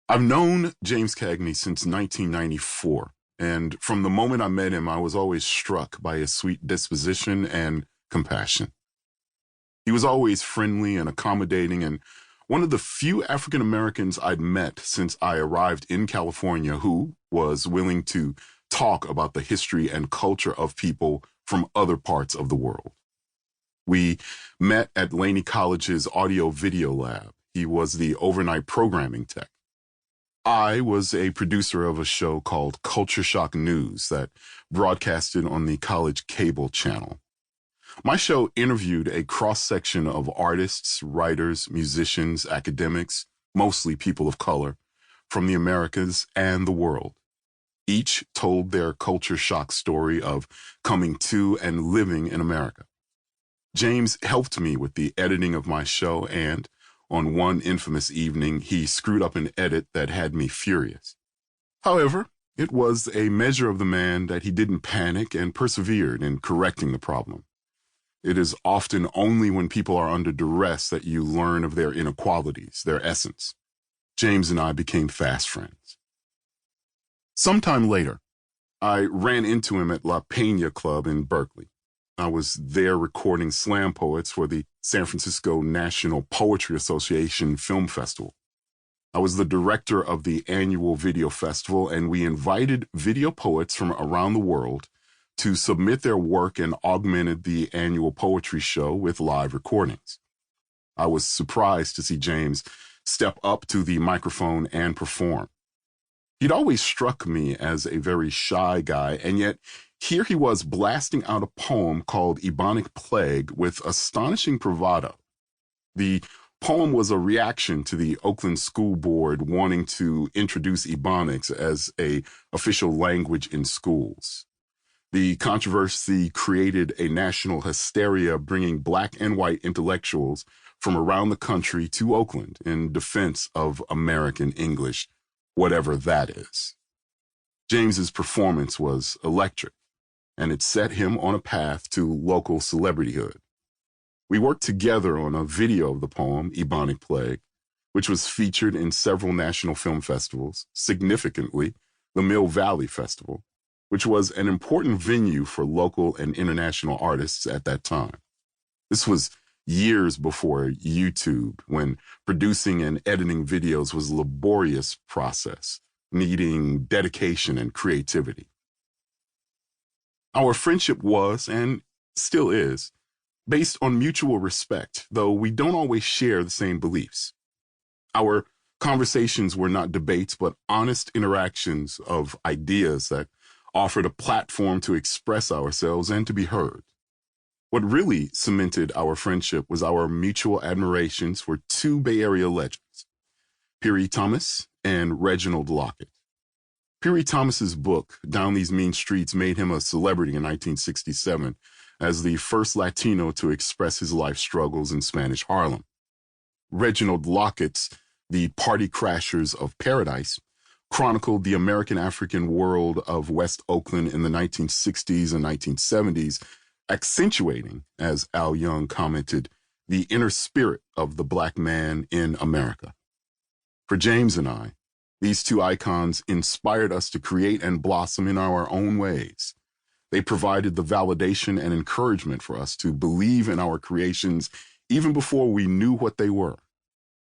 I've known James Cagney since 1994, and from the moment I met him, I was always struck by his sweet disposition and compassion. He was always friendly and accommodating, and one of the few African Americans I'd met since I arrived in California who was willing to talk about the history and culture of people from other parts of the world. We met at Laney College's audio video lab. He was the overnight programming tech. I was a producer of a show called Culture Shock News that broadcasted on the college cable channel. My show interviewed a cross-section of artists, writers, musicians, academics, mostly people of color, from the Americas and the world. Each told their culture shock story of coming to and living in America. James helped me with the editing of my show, and on one infamous evening, he screwed up an edit that had me furious. However, it was a measure of the man that he didn't panic and persevered in correcting the problem. It is often only when people are under duress that you learn of their inequalities, their essence. James and I became fast friends. Sometime later, I ran into him at La Peña Club in Berkeley. I was there recording slam poets for the San Francisco National Poetry Association Film Festival. I was the director of the annual video festival, and we invited video poets from around the world to submit their work and augmented the annual poetry show with live recordings. I was surprised to see James step up to the microphone and perform. He'd always struck me as a very shy guy, and yet here he was blasting out a poem called Ebonic Plague with astonishing bravado. The poem was a reaction to the Oakland School Board wanting to introduce Ebonics as an official language in schools. The controversy created a national hysteria, bringing black and white intellectuals from around the country to Oakland in defense of American English, whatever that is. James's performance was electric, and it set him on a path to local celebrityhood. We worked together on a video of the poem, Ebonic Plague, which was featured in several national film festivals, significantly the Mill Valley Festival, which was an important venue for local and international artists at that time. This was years before YouTube, when producing and editing videos was a laborious process, needing dedication and creativity. Our friendship was, and still is, based on mutual respect, though we don't always share the same beliefs. Our conversations were not debates, but honest interactions of ideas that offered a platform to express ourselves and to be heard. What really cemented our friendship was our mutual admirations for two Bay Area legends, Piri Thomas and Reginald Lockett. Piri Thomas's book, Down These Mean Streets, made him a celebrity in 1967 as the first Latino to express his life struggles in Spanish Harlem. Reginald Lockett's The Party Crashers of Paradise chronicled the American African world of West Oakland in the 1960s and 1970s, accentuating, as Al Young commented, the inner spirit of the black man in America. For James and I, these two icons inspired us to create and blossom in our own ways. They provided the validation and encouragement for us to believe in our creations even before we knew what they were.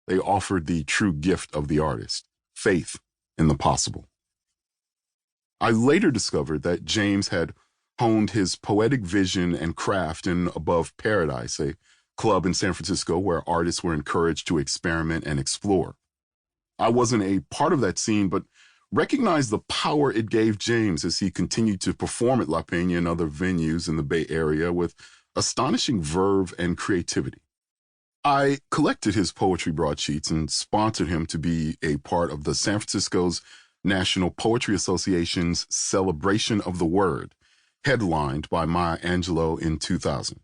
They offered the true gift of the artist, faith in the possible. I later discovered that James had honed his poetic vision and craft in Above Paradise, a club in San Francisco where artists were encouraged to experiment and explore. I wasn't a part of that scene, but recognized the power it gave James as he continued to perform at La Peña and other venues in the Bay Area with astonishing verve and creativity. I collected his poetry broadsheets and sponsored him to be a part of the San Francisco's National Poetry Association's Celebration of the Word, headlined by Maya Angelou in 2000.